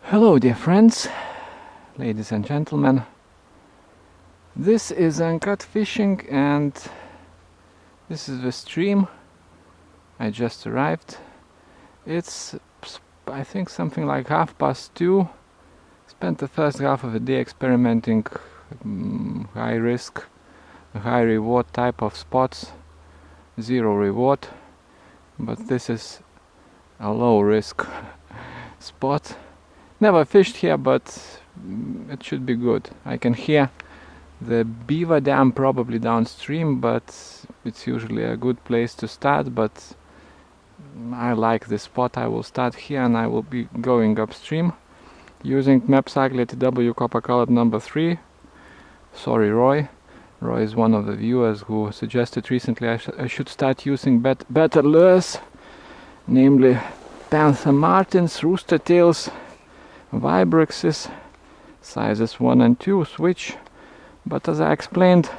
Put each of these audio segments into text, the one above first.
Hello dear friends, ladies and gentlemen. This is Uncut fishing and this is the stream. I just arrived. It's I think something like 2:30. Spent the first half of the day experimenting high risk, high reward type of spots. Zero reward, but this is a low risk spot. Never fished here, but it should be good. I can hear the beaver dam probably downstream, but it's usually a good place to start. But I like this spot. I will start here and I will be going upstream using Mepps Aglia TW copper colored number 3. Sorry, Roy. Roy is one of the viewers who suggested recently I should start using better lures, namely panther martins, rooster tails, vibrexes, sizes 1 and 2 switch. But as I explained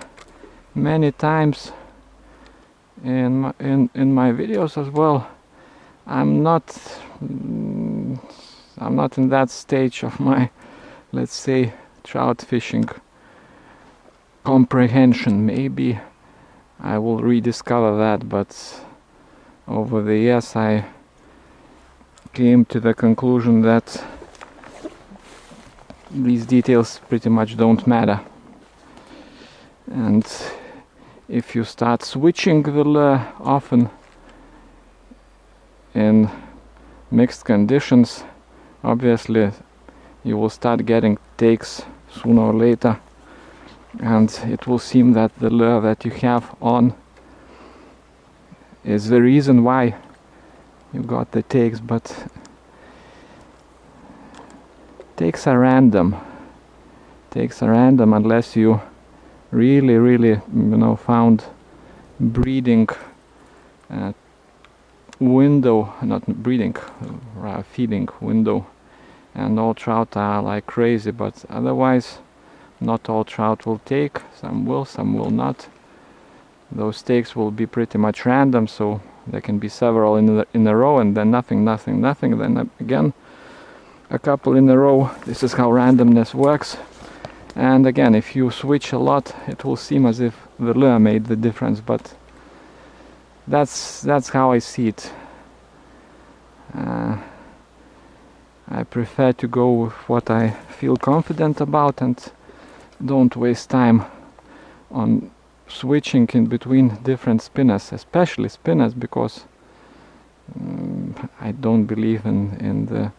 many times in my videos as well, I'm not in that stage of my, let's say, trout fishing comprehension. Maybe I will rediscover that, but over the years I came to the conclusion that these details pretty much don't matter. And if you start switching the lure often in mixed conditions, obviously you will start getting takes sooner or later, and it will seem that the lure that you have on is the reason why you got the takes. But takes are random. Takes are random unless you really found breeding window, not breeding, feeding window, and all trout are like crazy. But otherwise not all trout will take. Some will not. Those takes will be pretty much random, so there can be several in a row, and then nothing, then again a couple in a row. This is how randomness works. And again, if you switch a lot, it will seem as if the lure made the difference, but that's how I see it. I prefer to go with what I feel confident about and don't waste time on switching in between different spinners, especially spinners, because I don't believe in the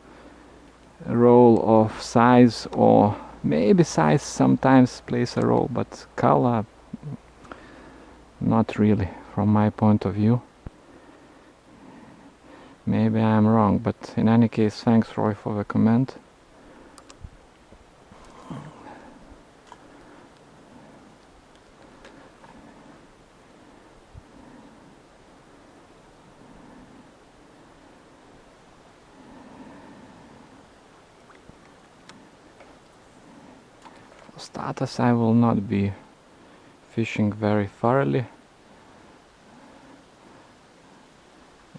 role of size, or maybe size sometimes plays a role, but color not really from my point of view. Maybe I am wrong, but in any case, thanks Roy for the comment. For starters, I will not be fishing very thoroughly.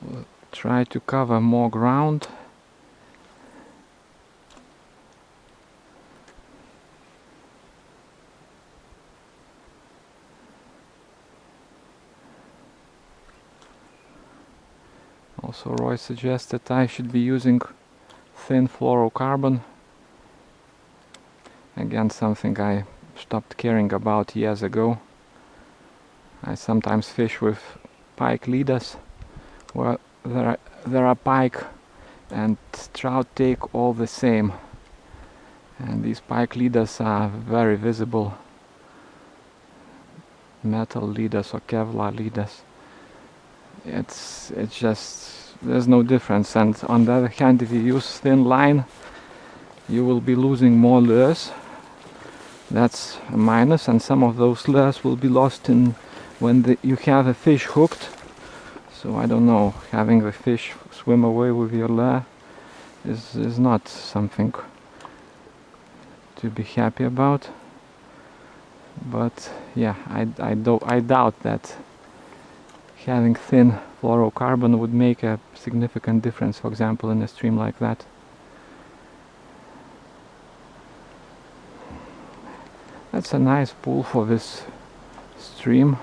We'll try to cover more ground. Also, Roy suggested I should be using thin fluorocarbon. Again, something I stopped caring about years ago. I sometimes fish with pike leaders where there are pike and trout take all the same, and these pike leaders are very visible, metal leaders or Kevlar leaders. It's just, there's no difference. And on the other hand, if you use thin line, you will be losing more lures. That's a minus, and some of those lures will be lost in when you have a fish hooked. So I don't know, having the fish swim away with your lure is not something to be happy about. But yeah, I doubt that having thin fluorocarbon would make a significant difference, for example, in a stream like that. That's a nice pool for this stream.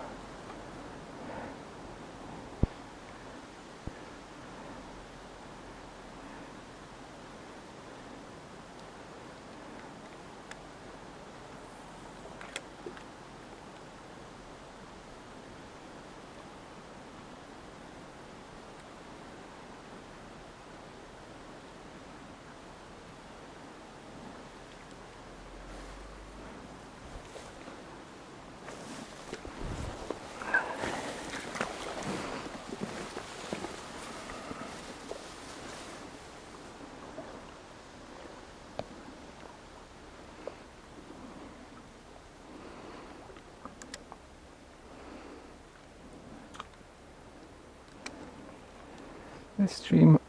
This stream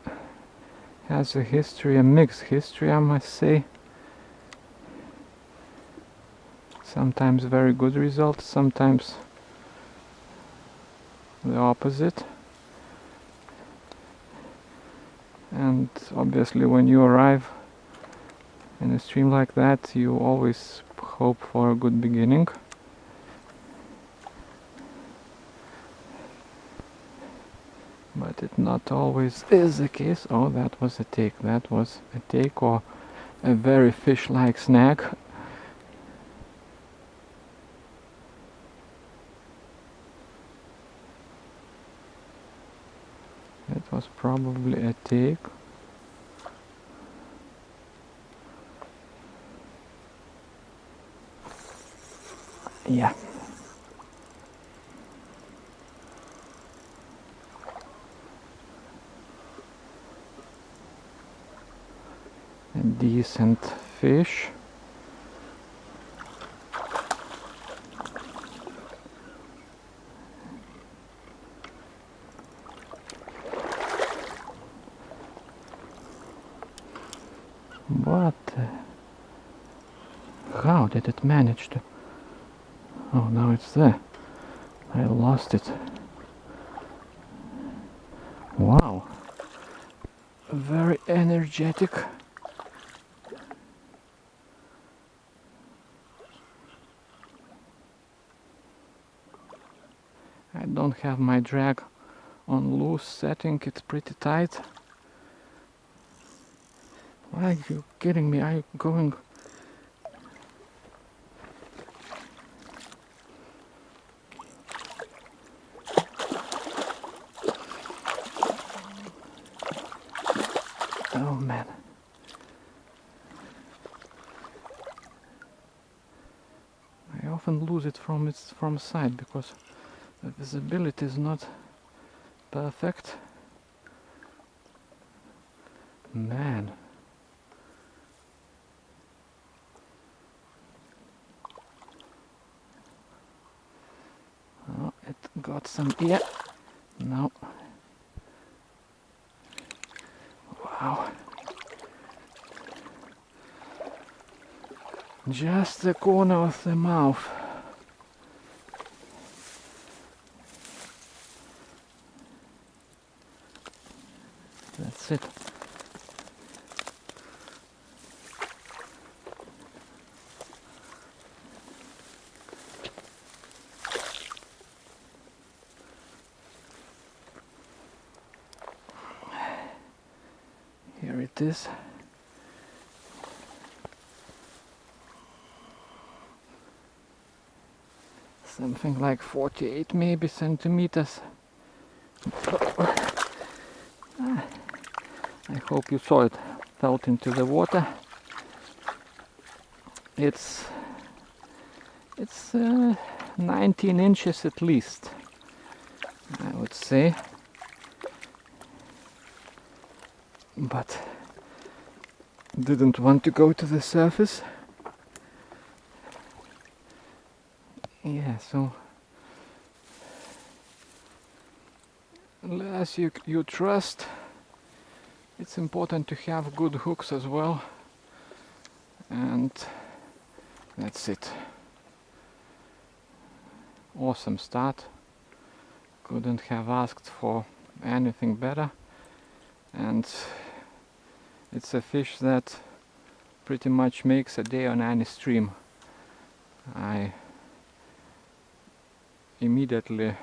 has a history, a mixed history, I must say. Sometimes very good results, sometimes the opposite. And obviously when you arrive in a stream like that, you always hope for a good beginning. But it not always is the case. Oh, that was a take. That was a take or a very fish-like snack. That was probably a take. Yeah. A decent fish. But how did it manage to? Oh, now it's there. I lost it. Wow. Very energetic. I don't have my drag on loose setting, it's pretty tight. Why are you kidding me? Are you going? Oh man. I often lose it from side because the visibility is not perfect. Man. Oh, it got some, yeah. No. Wow. Just the corner of the mouth. That's it. Here it is. Something like 48 maybe centimeters. I hope you saw it. Fell into the water. It's 19 inches at least, I would say. But didn't want to go to the surface. Yeah, so as you trust, it's important to have good hooks as well. And that's it. Awesome start. Couldn't have asked for anything better. And it's a fish that pretty much makes a day on any stream. I immediately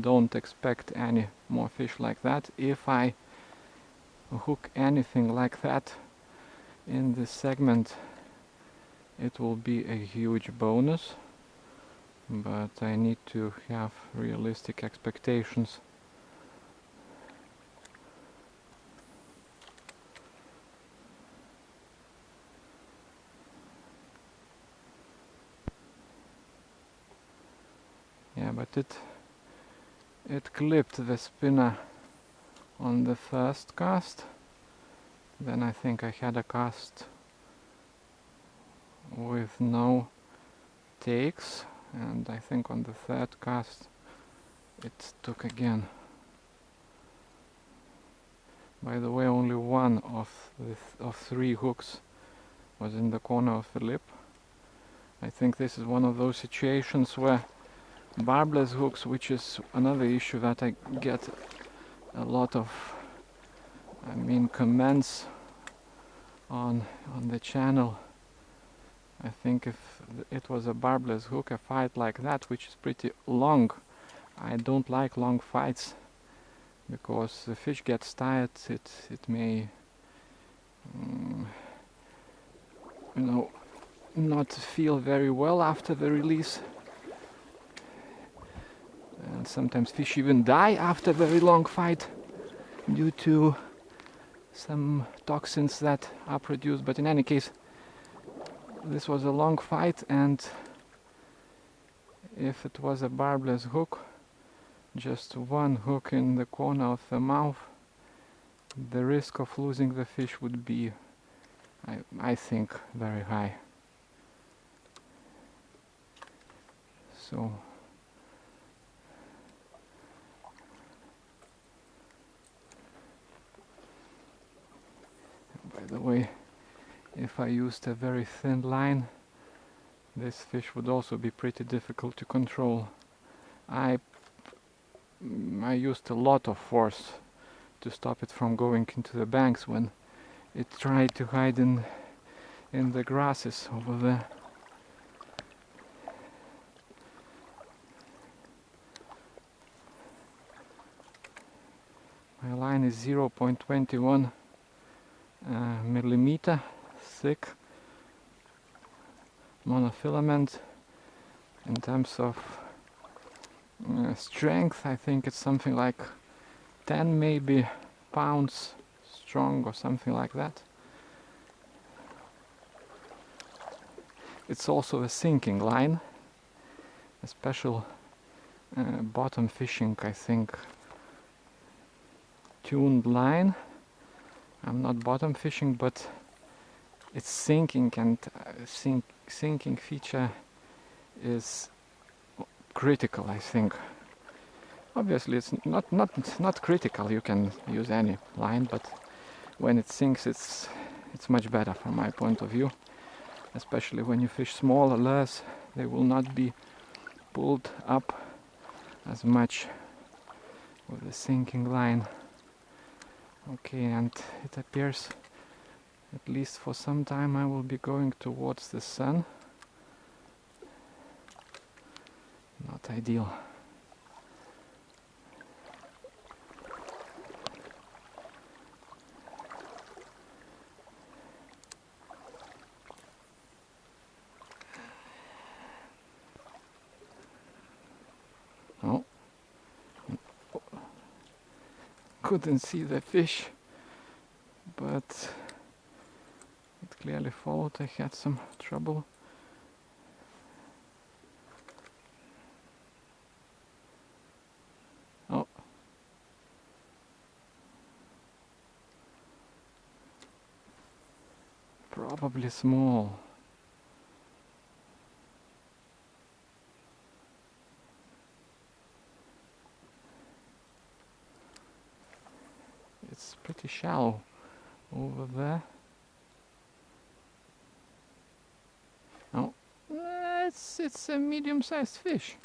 don't expect any more fish like that. If I hook anything like that in this segment, it will be a huge bonus, but I need to have realistic expectations. Yeah, but it clipped the spinner on the first cast. Then I think I had a cast with no takes, and I think on the third cast it took again. By the way, only one of three hooks was in the corner of the lip. I think this is one of those situations where barbless hooks, which is another issue that I get a lot of, comments on the channel. I think if it was a barbless hook, a fight like that, which is pretty long, I don't like long fights, because the fish gets tired. It may not feel very well after the release, and sometimes fish even die after a very long fight due to some toxins that are produced. But in any case, this was a long fight, and if it was a barbless hook, just one hook in the corner of the mouth, the risk of losing the fish would be, I think, very high. So by the way, if I used a very thin line, this fish would also be pretty difficult to control. I used a lot of force to stop it from going into the banks when it tried to hide in the grasses over there. My line is 0.21 millimeter thick monofilament. In terms of strength, I think it's something like 10 maybe pounds strong or something like that. It's also a sinking line, a special bottom fishing, I think, tuned line. I'm not bottom fishing, but it's sinking, and sinking feature is critical, I think. Obviously it's not critical, you can use any line, but when it sinks it's much better from my point of view, especially when you fish smaller lures. They will not be pulled up as much with the sinking line. Okay, and it appears, at least for some time, I will be going towards the sun. Not ideal. Oh, couldn't see the fish, but it clearly followed. I had some trouble. Oh, probably small. It's pretty shallow over there. Oh, it's a medium-sized fish.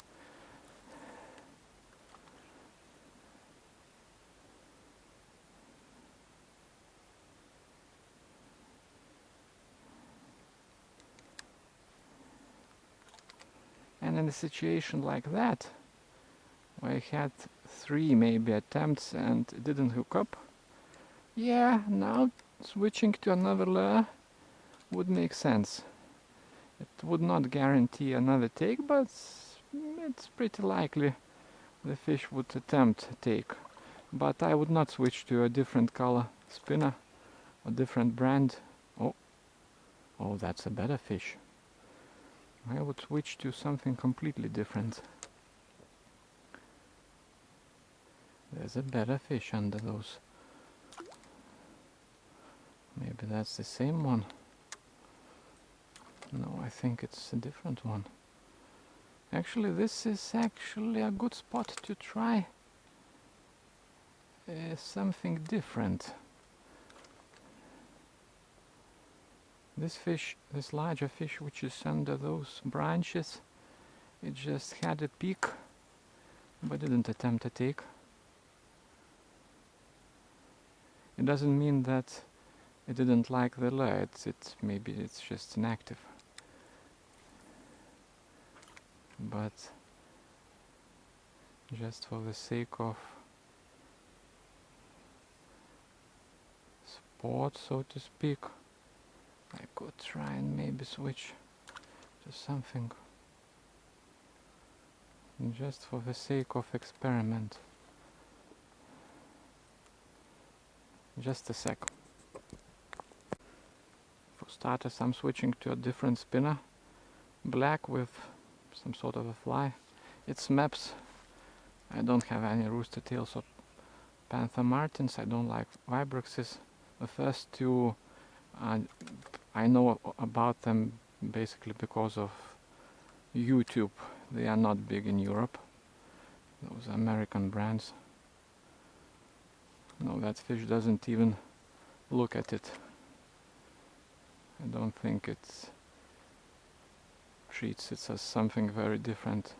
And in a situation like that, where I had 3 maybe attempts and it didn't hook up, yeah, now switching to another lure would make sense. It would not guarantee another take, but it's pretty likely the fish would attempt a take. But I would not switch to a different color spinner, a different brand. Oh, that's a better fish. I would switch to something completely different. There's a better fish under those. Maybe that's the same one. No, I think it's a different one. Actually, this is actually a good spot to try something different. This fish, this larger fish which is under those branches, it just had a peek but didn't attempt a take. It doesn't mean that it didn't like the lure, maybe it's just inactive. But just for the sake of sport, so to speak, I could try and maybe switch to something just for the sake of experiment. Just a sec. For starters, I'm switching to a different spinner, black with some sort of a fly. It's Mepps. I don't have any rooster tails or panther martins. I don't like vibrexes. The first two, I know about them basically because of YouTube. They are not big in Europe. Those American brands. No, that fish doesn't even look at it. I don't think it treats it as something very different.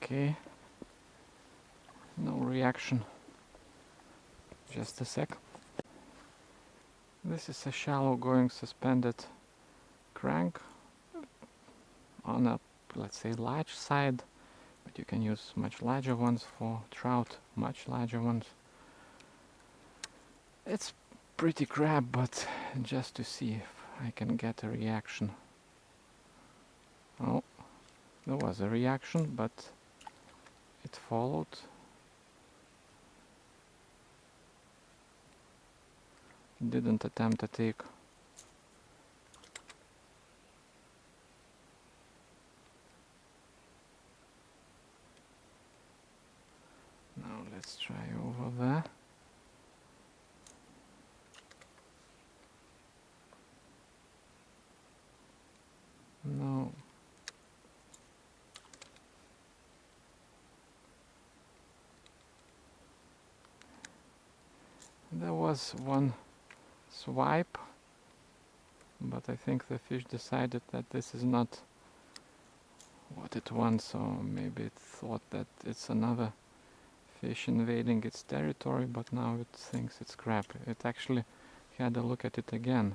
Okay, no reaction. Just a sec. This is a shallow going suspended crank on a, let's say, large side, but you can use much larger ones for trout, much larger ones. It's pretty crap, but just to see if I can get a reaction. Oh, there was a reaction, but it followed. Didn't attempt to take. Now let's try over there. No. There was one swipe, but I think the fish decided that this is not what it wants, or maybe it thought that it's another fish invading its territory, but now it thinks it's crap. It actually had a look at it again,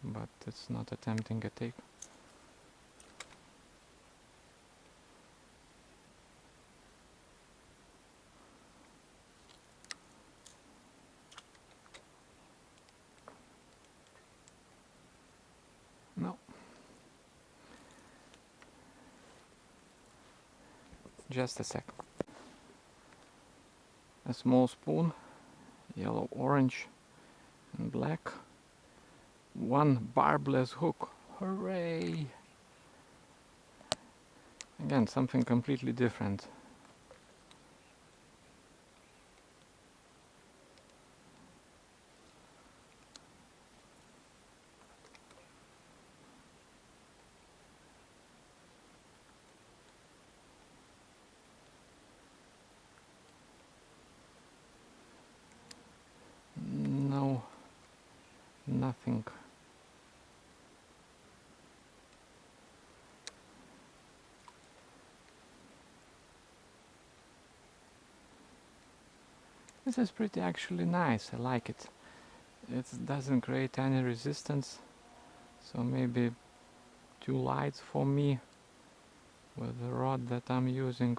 but it's not attempting a take. No. Just a sec. A small spoon, yellow, orange and black. One barbless hook. Hooray! Again, something completely different. nothing. This is pretty actually nice, I like it. It doesn't create any resistance, so maybe too light for me with the rod that I'm using.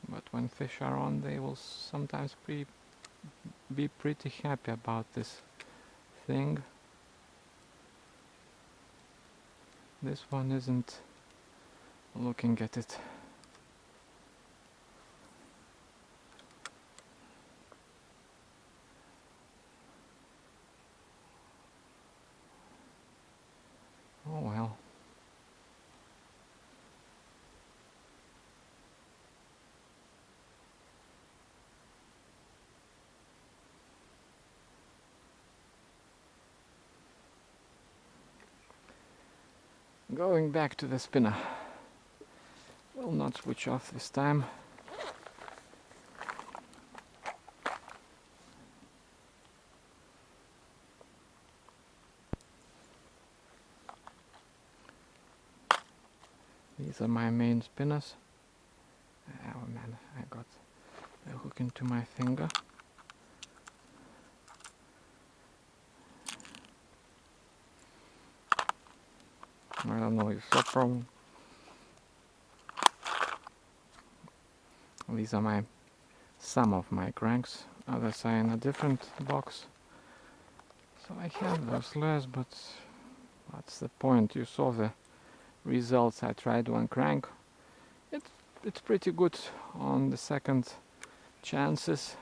But when fish are on, they will sometimes be pretty happy about this thing. This one isn't looking at it. Oh well. Going back to the spinner. Will not switch off this time. These are my main spinners. Oh man, I got a hook into my finger. I don't know if it's a problem. These are some of my cranks. Others are in a different box. So I have those less, but what's the point? You saw the results. I tried one crank. It's pretty good on the second chances.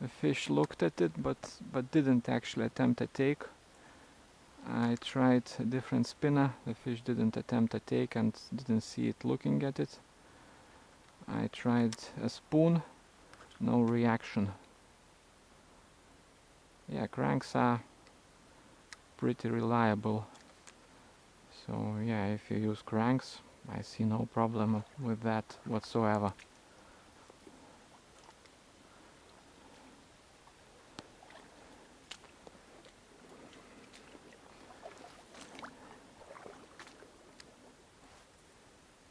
The fish looked at it, but didn't actually attempt a take. I tried a different spinner. The fish didn't attempt a take and didn't see it looking at it. I tried a spoon, no reaction. Yeah, cranks are pretty reliable. So yeah, if you use cranks, I see no problem with that whatsoever.